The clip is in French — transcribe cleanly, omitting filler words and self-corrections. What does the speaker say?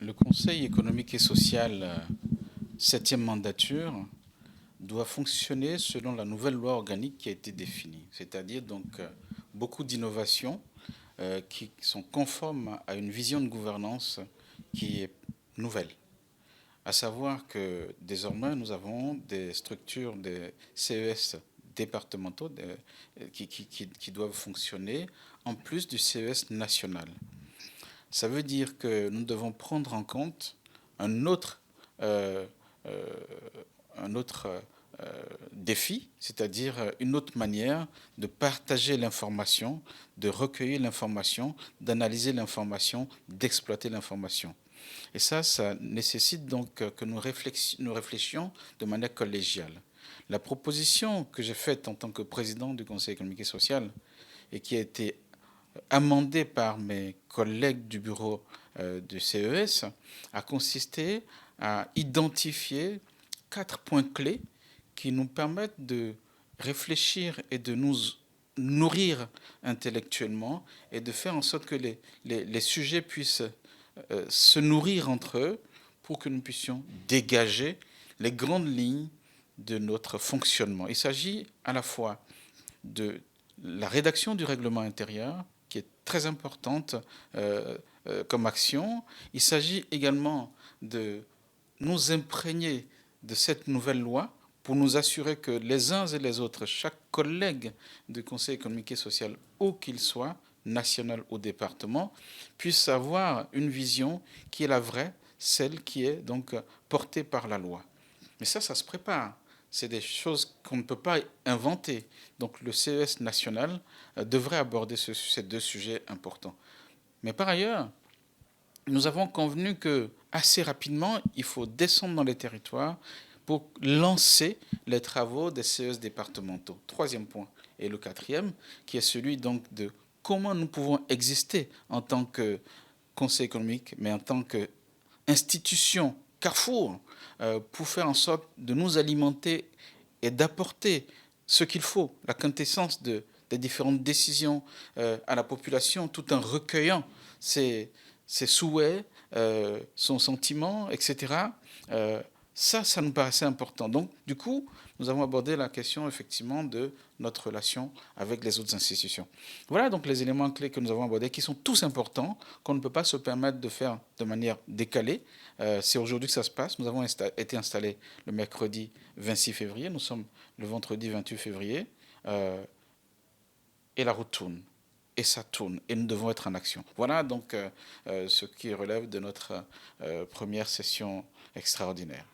Le Conseil économique et social, septième mandature, doit fonctionner selon la nouvelle loi organique qui a été définie, c'est-à-dire donc beaucoup d'innovations qui sont conformes à une vision de gouvernance qui est nouvelle. À savoir que désormais nous avons des structures, des CES départementaux qui doivent fonctionner en plus du CES national. Ça veut dire que nous devons prendre en compte un autre, euh, euh, un autre défi, c'est-à-dire une autre manière de partager l'information, de recueillir l'information, d'analyser l'information, d'exploiter l'information. Et ça nécessite donc que nous réfléchissions de manière collégiale. La proposition que j'ai faite en tant que président du Conseil économique et social et qui a été amendé par mes collègues du bureau du CES a consisté à identifier 4 points clés qui nous permettent de réfléchir et de nous nourrir intellectuellement et de faire en sorte que les sujets puissent se nourrir entre eux pour que nous puissions dégager les grandes lignes de notre fonctionnement. Il s'agit à la fois de la rédaction du règlement intérieur, qui est très importante comme action. Il s'agit également de nous imprégner de cette nouvelle loi pour nous assurer que les uns et les autres, chaque collègue du Conseil économique et social, où qu'il soit, national ou département, puisse avoir une vision qui est la vraie, celle qui est donc portée par la loi. Mais ça se prépare. C'est des choses qu'on ne peut pas inventer. Donc le CES national devrait aborder ces deux sujets importants. Mais par ailleurs, nous avons convenu que assez rapidement, il faut descendre dans les territoires pour lancer les travaux des CES départementaux. Troisième point. Et le quatrième, qui est celui donc de comment nous pouvons exister en tant que conseil économique, mais en tant qu'institution carrefour, pour faire en sorte de nous alimenter et d'apporter ce qu'il faut, la quintessence des différentes décisions à la population, tout en recueillant ses souhaits, son sentiment, etc. Ça nous paraissait important. Donc, du coup, nous avons abordé la question, effectivement, de notre relation avec les autres institutions. Voilà donc les éléments clés que nous avons abordés, qui sont tous importants, qu'on ne peut pas se permettre de faire de manière décalée. C'est aujourd'hui que ça se passe. Nous avons été installés le mercredi 26 février. Nous sommes le vendredi 28 février. Et la route tourne. Et ça tourne. Et nous devons être en action. Voilà donc ce qui relève de notre première session extraordinaire.